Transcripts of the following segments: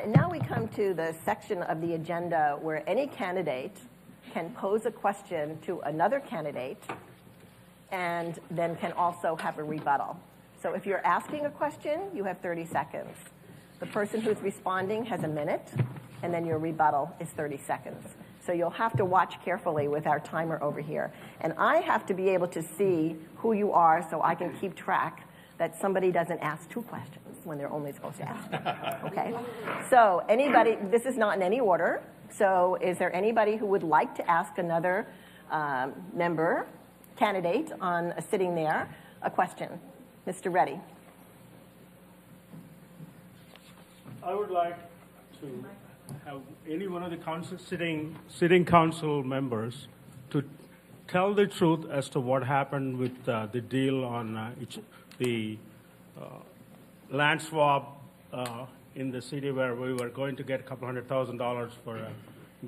And now we come to the section of the agenda where any candidate can pose a question to another candidate and then can also have a rebuttal. So if you're asking a question, you have 30 seconds. The person who's responding has a minute, and then your rebuttal is 30 seconds. So you'll have to watch carefully with our timer over here. And I have to be able to see who you are so I can keep track that somebody doesn't ask 2 questions when they're only supposed to ask one. Okay? So anybody, this is not in any order. So is there anybody who would like to ask another candidate sitting there, a question? Mr. Reddy. I would like to have any one of the sitting council members to tell the truth as to what happened with the deal on the land swap in the city where we were going to get a couple $100,000 for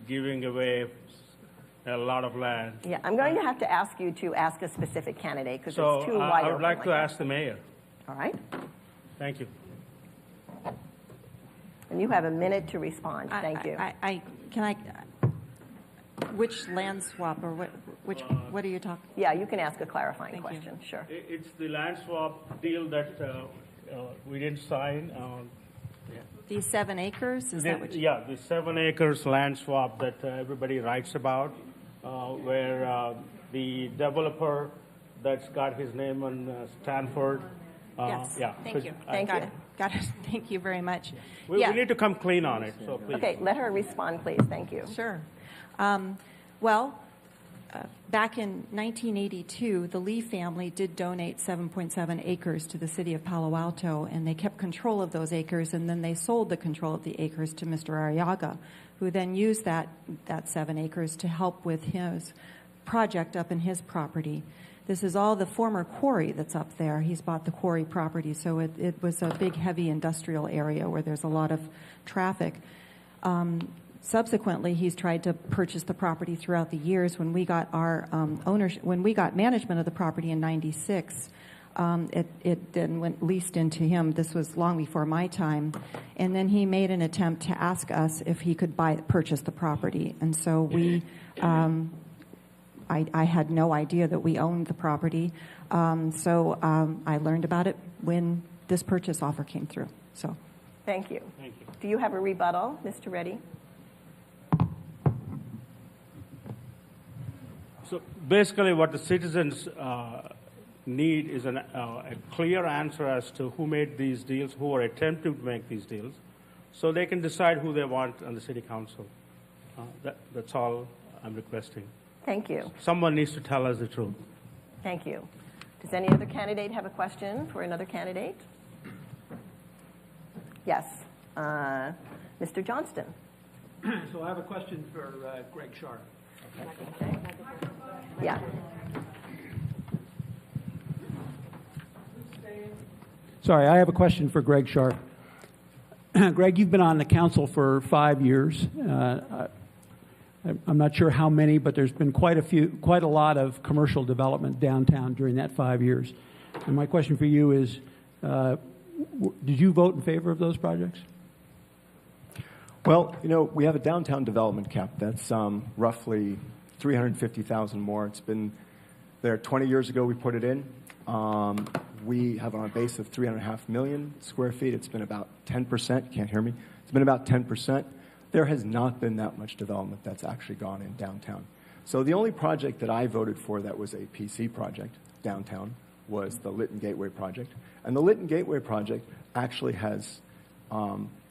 giving away a lot of land. Yeah, I'm going to have to ask you to ask a specific candidate because it's too wide open. I would like to ask the mayor. All right. Thank you. And you have a minute to respond. Thank you. Which land swap or what are you talking? Yeah, you can ask a clarifying question. You. Sure. It's the land swap deal that we didn't sign. The 7 acres? Is that what you... Yeah, the 7 acres land swap that everybody writes about, where the developer that's got his name on Stanford. Yes. Yeah. Thank you. Got it. Thank you very much. We need to come clean on it. So please. Okay, let her respond, please. Thank you. Sure. Back in 1982, the Lee family did donate 7.7 acres to the city of Palo Alto, and they kept control of those acres, and then they sold the control of the acres to Mr. Arriaga, who then used that 7 acres to help with his project up in his property. This is all the former quarry that's up there. He's bought the quarry property, so it was a big, heavy industrial area where there's a lot of traffic. Subsequently, he's tried to purchase the property throughout the years. When we got our when we got management of the property in '96, it then went leased into him. This was long before my time, and then he made an attempt to ask us if he could purchase the property, and so we. I had no idea that we owned the property, so I learned about it when this purchase offer came through. So, thank you. Thank you. Do you have a rebuttal, Mr. Reddy? So basically, what the citizens need is a clear answer as to who made these deals, who are attempting to make these deals, so they can decide who they want on the city council. That's all I'm requesting. Thank you. Someone needs to tell us the truth. Thank you. Does any other candidate have a question for another candidate? Yes. Mr. Johnston. So I have a question for Greg Sharp. Okay. Yeah. Sorry, I have a question for Greg Sharp. Greg, you've been on the council for 5 years. I'm not sure how many, but there's been quite a lot of commercial development downtown during that 5 years. And my question for you is, did you vote in favor of those projects? Well, we have a downtown development cap that's roughly 350,000 more. It's been there 20 years ago. We put it in. We have on a base of 3.5 million square feet. It's been about 10%. Can't hear me. It's been about 10%. There has not been that much development that's actually gone in downtown. So the only project that I voted for that was a PC project downtown was the Lytton Gateway project. And the Lytton Gateway project actually has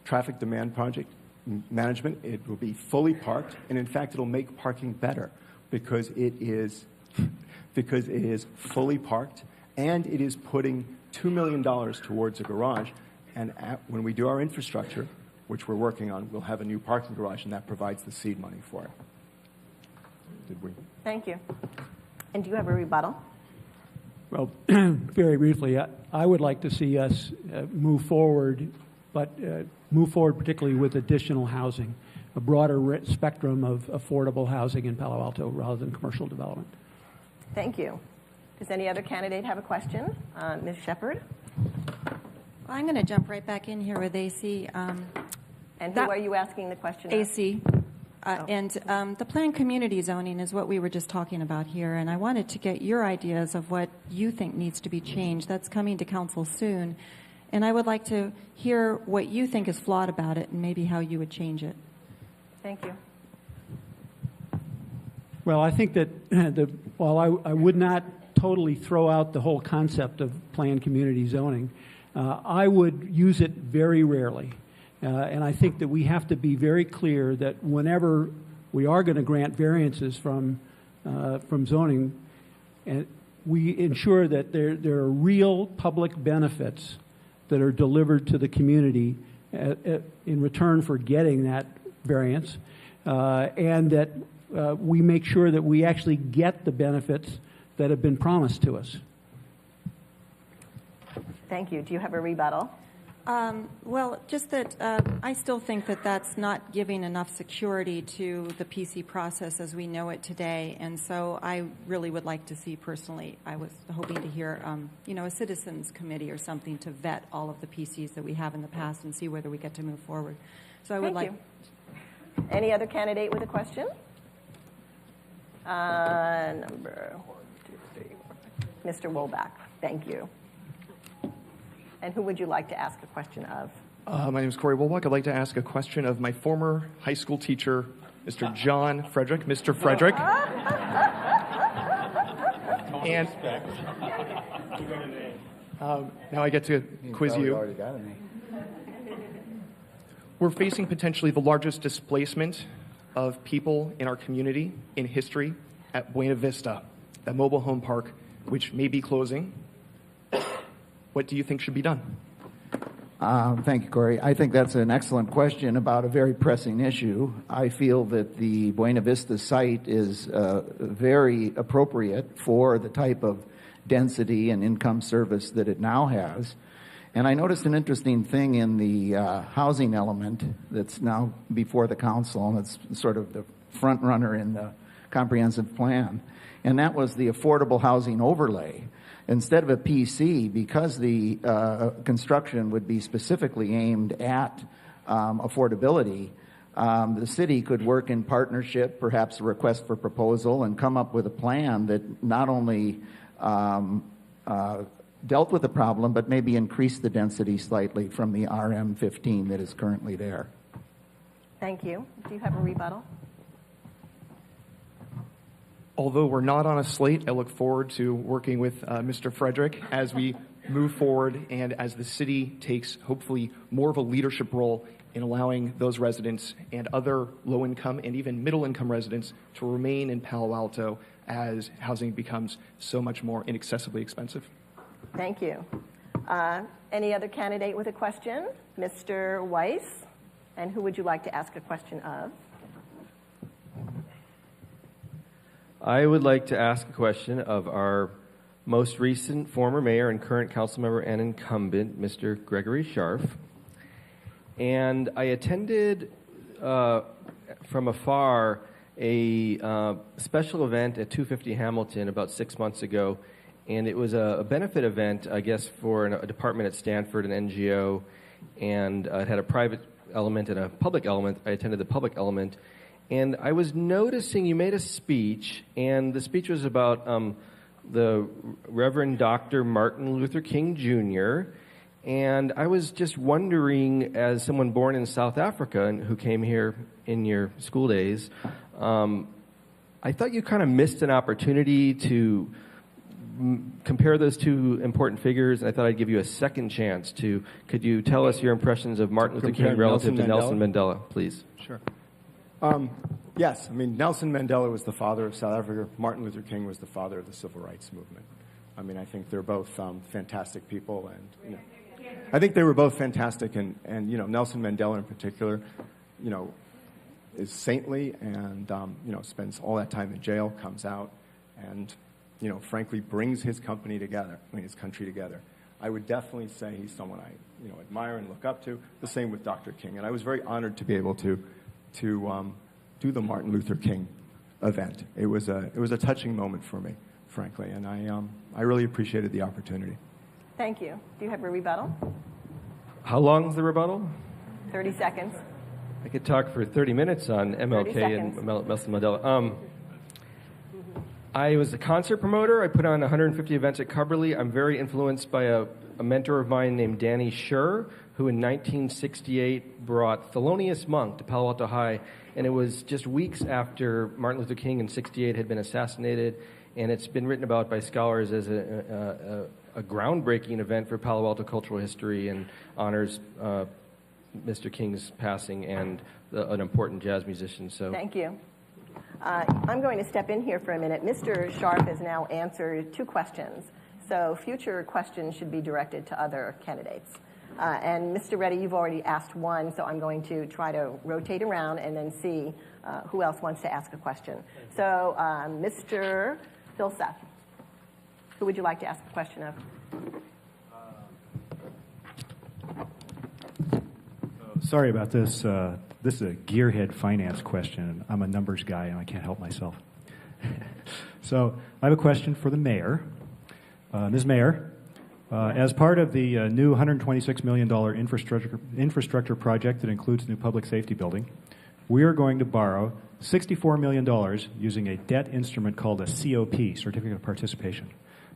traffic demand project management. It will be fully parked, and in fact, it'll make parking better because it is fully parked, and it is putting $2 million towards a garage. And when we do our infrastructure, which we're working on, we'll have a new parking garage, and that provides the seed money for it. Did we? Thank you. And do you have a rebuttal? Well, very briefly, I would like to see us move forward, but move forward particularly with additional housing, a broader spectrum of affordable housing in Palo Alto rather than commercial development. Thank you. Does any other candidate have a question? Ms. Shepard? I'm going to jump right back in here with AC. And who are you asking the question of? AC. And the planned community zoning is what we were just talking about here, and I wanted to get your ideas of what you think needs to be changed. That's coming to council soon, and I would like to hear what you think is flawed about it and maybe how you would change it. Thank you. Well, I think that while I would not totally throw out the whole concept of planned community zoning, I would use it very rarely. And I think that we have to be very clear that whenever we are going to grant variances from zoning, and we ensure that there are real public benefits that are delivered to the community in return for getting that variance, and that we make sure that we actually get the benefits that have been promised to us. Thank you. Do you have a rebuttal? Well, just that I still think that that's not giving enough security to the PC process as we know it today, and so I really would like to see personally, I was hoping to hear, a citizens committee or something to vet all of the PCs that we have in the past and see whether we get to move forward. So I would Thank you. Any other candidate with a question? Number 1, 2, 3, Mr. Wolbach. Thank you. And who would you like to ask a question of? My name is Corey Wolbach. I'd like to ask a question of my former high school teacher, Mr. John Frederick. Mr. Frederick. And now I get to quiz you. Already got a name. We're facing potentially the largest displacement of people in our community in history at Buena Vista, that mobile home park, which may be closing. What do you think should be done? Thank you, Corey. I think that's an excellent question about a very pressing issue. I feel that the Buena Vista site is very appropriate for the type of density and income service that it now has. And I noticed an interesting thing in the housing element that's now before the council, and it's sort of the front runner in the comprehensive plan, and that was the affordable housing overlay. Instead of a PC, because the construction would be specifically aimed at affordability, the city could work in partnership, perhaps a request for proposal, and come up with a plan that not only dealt with the problem, but maybe increased the density slightly from the RM15 that is currently there. Thank you. Do you have a rebuttal? Although we're not on a slate, I look forward to working with Mr. Frederick as we move forward and as the city takes hopefully more of a leadership role in allowing those residents and other low-income and even middle-income residents to remain in Palo Alto as housing becomes so much more inaccessibly expensive. Thank you. Any other candidate with a question? Mr. Weiss. And who would you like to ask a question of? I would like to ask a question of our most recent former mayor and current council member and incumbent, Mr. Gregory Scharf. And I attended from afar a special event at 250 Hamilton about 6 months ago. And it was a benefit event, I guess, for a department at Stanford, an NGO. And it had a private element and a public element. I attended the public element. And I was noticing you made a speech, and the speech was about the Reverend Dr. Martin Luther King Jr., and I was just wondering, as someone born in South Africa and who came here in your school days, I thought you kind of missed an opportunity to compare those two important figures, and I thought I'd give you a second chance to, could you tell us your impressions of Martin Luther King relative to Nelson Mandela, please? Sure. Yes, I mean, Nelson Mandela was the father of South Africa. Martin Luther King was the father of the civil rights movement. I mean, I think they're both fantastic people, and I think they were both fantastic. And Nelson Mandela in particular, is saintly and spends all that time in jail, comes out, and frankly brings his country together. I would definitely say he's someone I admire and look up to. The same with Dr. King, and I was very honored to be able to do the Martin Luther King event. It was a touching moment for me, frankly, and I really appreciated the opportunity. Thank you. Do you have a rebuttal? How long is the rebuttal? 30 seconds. I could talk for 30 minutes on 30 MLK and seconds. Nelson Mandela. I was a concert promoter. I put on 150 events at Coverly. I'm very influenced by a mentor of mine named Danny Scher, who in 1968 brought Thelonious Monk to Palo Alto High. And it was just weeks after Martin Luther King in 68 had been assassinated. And it's been written about by scholars as a groundbreaking event for Palo Alto cultural history and honors Mr. King's passing and an important jazz musician. So Thank you. I'm going to step in here for a minute. Mr. Sharp has now answered 2 questions, so future questions should be directed to other candidates. And Mr. Reddy, you've already asked 1, so I'm going to try to rotate around and then see who else wants to ask a question. So, Mr. Filseth, who would you like to ask a question of? Sorry about this. This is a gearhead finance question. I'm a numbers guy, and I can't help myself. So I have a question for the mayor. Ms. Mayor, as part of the new $126 million infrastructure project that includes the new public safety building, we are going to borrow $64 million using a debt instrument called a COP, Certificate of Participation.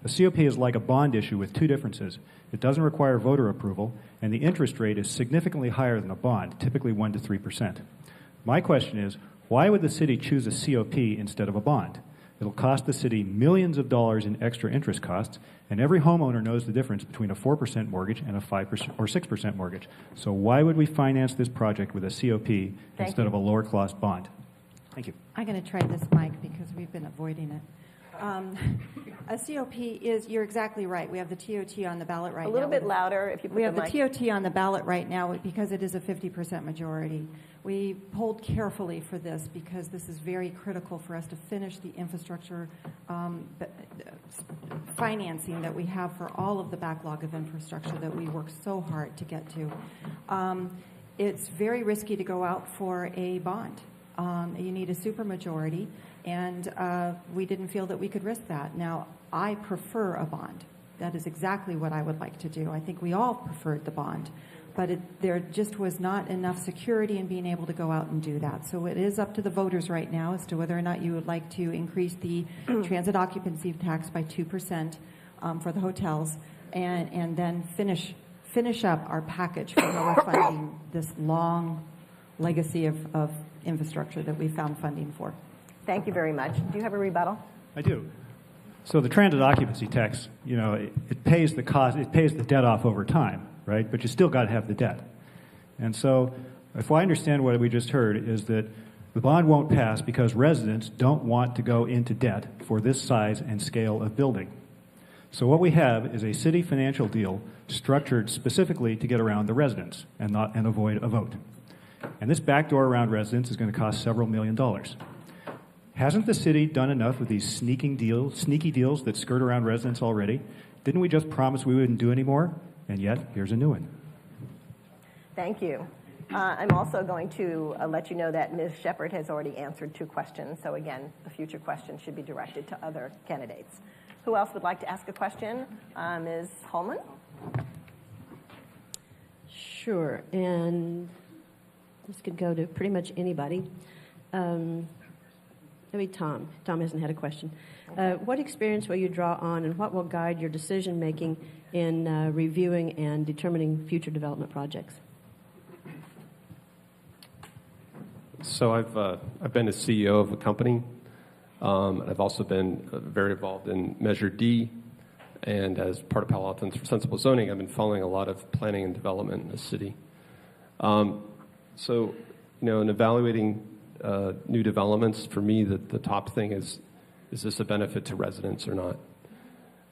A COP is like a bond issue with 2 differences. It doesn't require voter approval, and the interest rate is significantly higher than a bond, typically 1% to 3%. My question is, why would the city choose a COP instead of a bond? It'll cost the city millions of dollars in extra interest costs, and every homeowner knows the difference between a 4% mortgage and a 5% or 6% mortgage. So why would we finance this project with a COP instead of a lower cost bond? Thank you. I'm going to try this mic because we've been avoiding it. A COP is, you're exactly right. We have the TOT on the ballot right now. A little bit louder if you put We have the the mic. TOT on the ballot right now because it is a 50% majority. We polled carefully for this because this is very critical for us to finish the infrastructure financing that we have for all of the backlog of infrastructure that we work so hard to get to. It's very risky to go out for a bond. You need a supermajority, and we didn't feel that we could risk that. Now, I prefer a bond. That is exactly what I would like to do. I think we all preferred the bond, but there just was not enough security in being able to go out and do that. So it is up to the voters right now as to whether or not you would like to increase the transit occupancy tax by 2% for the hotels, and then finish up our package for how we're funding this long legacy of infrastructure that we found funding for. Thank you very much. Do you have a rebuttal? I do. So the transit occupancy tax, you know, it pays the cost, it pays the debt off over time, right? But you still got to have the debt. And so if I understand what we just heard is that the bond won't pass because residents don't want to go into debt for this size and scale of building. So what we have is a city financial deal structured specifically to get around the residents and avoid a vote. And this backdoor around residents is going to cost several $1 million. Hasn't the city done enough with these sneaky deals that skirt around residents already? Didn't we just promise we wouldn't do any more? And yet, here's a new one. Thank you. I'm also going to let you know that Ms. Shepherd has already answered 2 questions. So again, the future questions should be directed to other candidates. Who else would like to ask a question? Ms. Holman? Sure, and this could go to pretty much anybody. Maybe Tom. Tom hasn't had a question. What experience will you draw on, and what will guide your decision-making in reviewing and determining future development projects? So I've been a CEO of a company. I've also been very involved in Measure D, and as part of Palo Alto's Sensible Zoning, I've been following a lot of planning and development in the city. So, you know, in evaluating new developments, for me, the top thing is this a benefit to residents or not?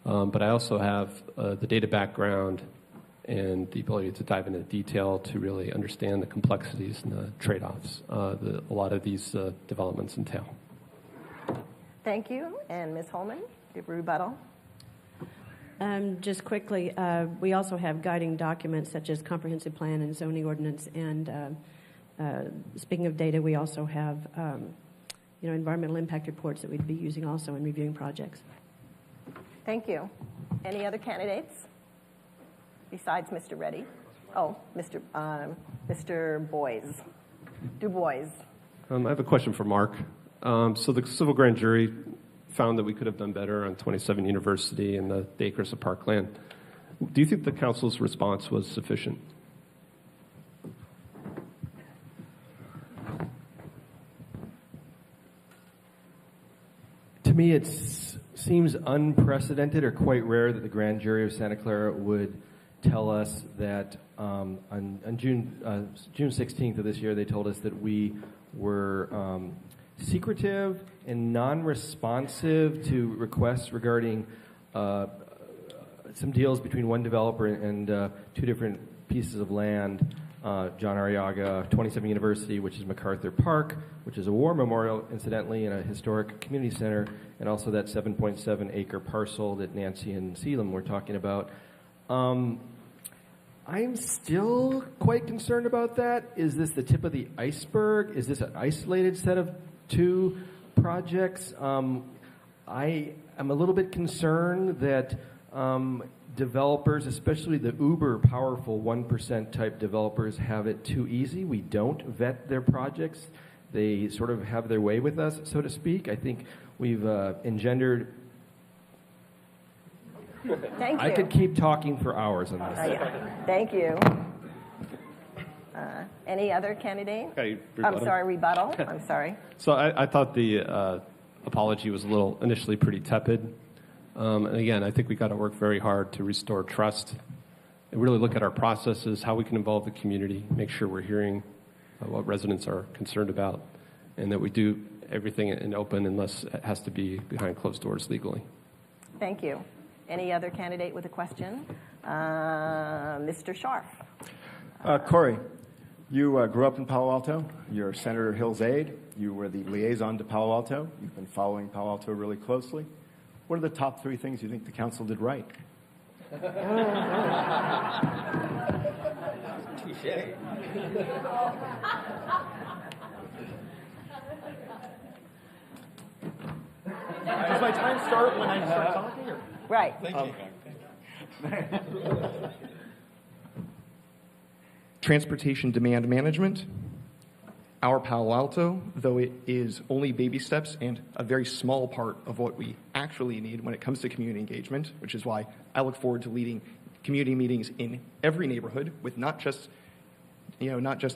But I also have the data background and the ability to dive into detail to really understand the complexities and the trade-offs that a lot of these developments entail. Thank you. And Ms. Holman, give a rebuttal. Just quickly, we also have guiding documents such as comprehensive plan and zoning ordinance. And speaking of data, we also have environmental impact reports that we'd be using also in reviewing projects. Thank you. Any other candidates besides Mr. Reddy? Oh, Mr. Boyes. Du Bois. I have a question for Mark. So the civil grand jury found that we could have done better on 27 University and the acres of parkland. Do you think the council's response was sufficient? To me, it seems unprecedented or quite rare that the grand jury of Santa Clara would tell us that on June 16th of this year, they told us that we were secretive and non-responsive to requests regarding some deals between one developer and two different pieces of land, John Arriaga, 27 University, which is MacArthur Park, which is a war memorial, incidentally, and a historic community center, and also that 7.7 acre parcel that Nancy and Selam were talking about. I'm still quite concerned about that. Is this the tip of the iceberg? Is this an isolated set of two projects? I am a little bit concerned that developers, especially the uber powerful 1% type developers, have it too easy. We don't vet their projects. They sort of have their way with us, so to speak. I think we've engendered... Thank you. I could keep talking for hours on this. Yeah. Thank you. Any other candidate? Okay, I'm sorry, rebuttal. I'm sorry. So I thought the apology was a little initially pretty tepid. And again, I think we got to work very hard to restore trust and really look at our processes, how we can involve the community, make sure we're hearing what residents are concerned about, and that we do everything in open unless it has to be behind closed doors legally. Thank you. Any other candidate with a question? Mr. Scharf. Corey, you grew up in Palo Alto. You're Senator Hill's aide. You were the liaison to Palo Alto. You've been following Palo Alto really closely. What are the top three things you think the council did right? Touché. Does my time start when I start talking? Or? Right. Thank you. Transportation demand management. Our Palo Alto, though it is only baby steps and a very small part of what we actually need when it comes to community engagement, which is why I look forward to leading community meetings in every neighborhood with not just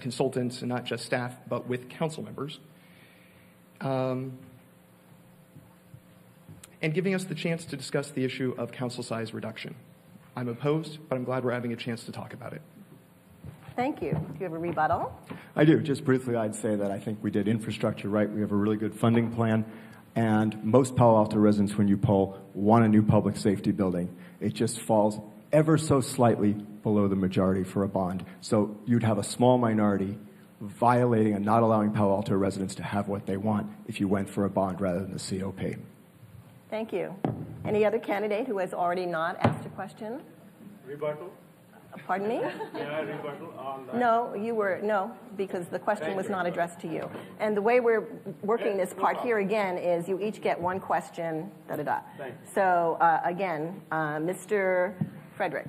consultants and not just staff, but with council members. And giving us the chance to discuss the issue of council size reduction. I'm opposed, but I'm glad we're having a chance to talk about it. Thank you. Do you have a rebuttal? I do. Just briefly, I'd say that I think we did infrastructure right. We have a really good funding plan. And most Palo Alto residents, when you poll, want a new public safety building. It just falls ever so slightly below the majority for a bond. So you'd have a small minority violating and not allowing Palo Alto residents to have what they want if you went for a bond rather than the COP. Thank you. Any other candidate who has already not asked a question? Rebuttal? Pardon me? Yeah, rebuttal on that. No, because the question was not addressed to you. And the way we're working this part here again is you each get one question, da-da-da. So again, Mr. Frederick.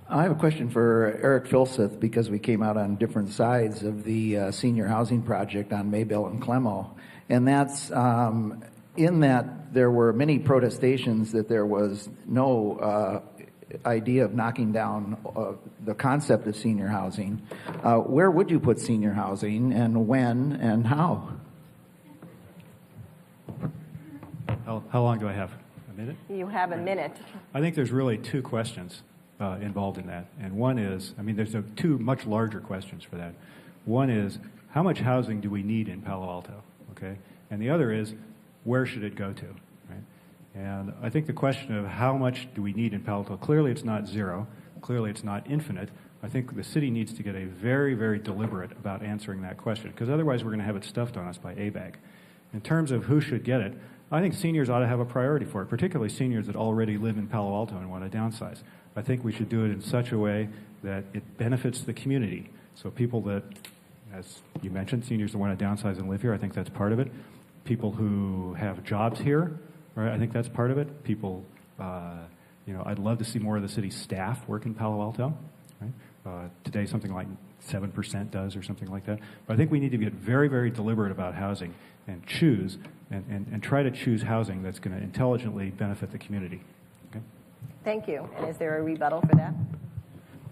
I have a question for Eric Filseth because we came out on different sides of the senior housing project on Maybell and Clemo. And that's in that there were many protestations that there was no idea of knocking down the concept of senior housing. Where would you put senior housing and when and how? How long do I have? A minute? You have a minute. I think there's really two questions involved in that. And one is, there's two much larger questions for that. One is, how much housing do we need in Palo Alto? Okay? And the other is, where should it go to? Right? And I think the question of how much do we need in Palo Alto, clearly it's not zero. Clearly it's not infinite. I think the city needs to get a very, very deliberate about answering that question, because otherwise we're going to have it stuffed on us by ABAG. In terms of who should get it, I think seniors ought to have a priority for it, particularly seniors that already live in Palo Alto and want to downsize. I think we should do it in such a way that it benefits the community. So people that, as you mentioned, seniors that want to downsize and live here, I think that's part of it. People who have jobs here, right? I think that's part of it. People, I'd love to see more of the city's staff work in Palo Alto. Right? Today, something like 7% does or something like that. But I think we need to get very, very deliberate about housing and choose and try to choose housing that's going to intelligently benefit the community. Okay? Thank you. And is there a rebuttal for that?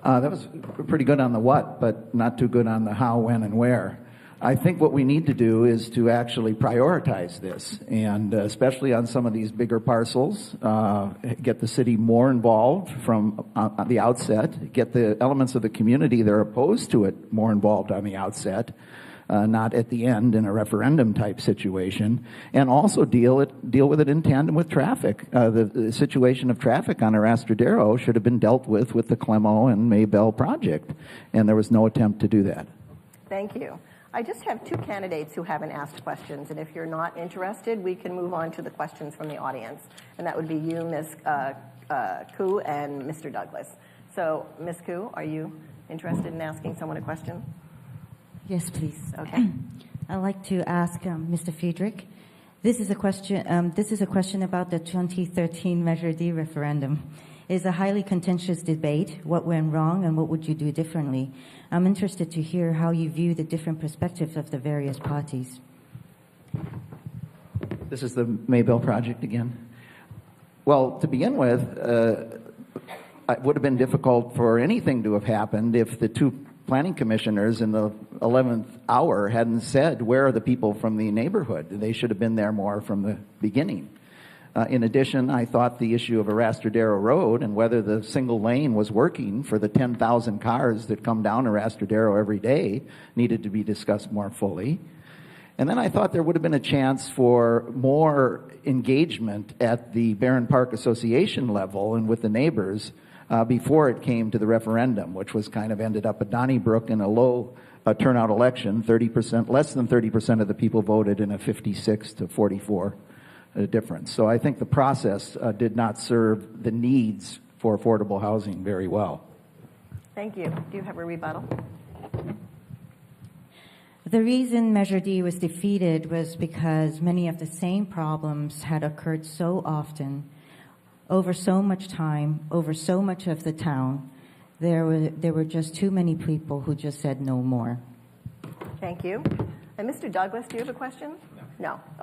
That was pretty good on the what, but not too good on the how, when, and where. I think what we need to do is to actually prioritize this, and especially on some of these bigger parcels, get the city more involved from the outset, get the elements of the community that are opposed to it more involved on the outset, not at the end in a referendum type situation, and also deal with it in tandem with traffic. The situation of traffic on Arastradero should have been dealt with the Clemo and Maybell project, and there was no attempt to do that. Thank you. I just have two candidates who haven't asked questions, and if you're not interested, we can move on to the questions from the audience, and that would be you, Ms. Koo, and Mr. Douglas. So, Ms. Koo, are you interested in asking someone a question? Yes, please. Okay. I'd like to ask Mr. Friedrich. This is a question about the 2013 Measure D referendum. It is a highly contentious debate. What went wrong and what would you do differently? I'm interested to hear how you view the different perspectives of the various parties. This is the Maybell project again. Well, to begin with, it would have been difficult for anything to have happened if the two planning commissioners in the 11th hour hadn't said, where are the people from the neighborhood? They should have been there more from the beginning. In addition, I thought the issue of Arastradero Road and whether the single lane was working for the 10,000 cars that come down Arastradero every day needed to be discussed more fully. And then I thought there would have been a chance for more engagement at the Barron Park Association level and with the neighbors before it came to the referendum, which was kind of ended up at Donnybrook in a low turnout election. 30%, less than 30% of the people voted in a 56 to 44 difference. So I think the process did not serve the needs for affordable housing very well. Thank you. Do you have a rebuttal? The reason Measure D was defeated was because many of the same problems had occurred so often, over so much time, over so much of the town. There were just too many people who just said no more. Thank you. And Mr. Douglas, do you have a question? No. All right.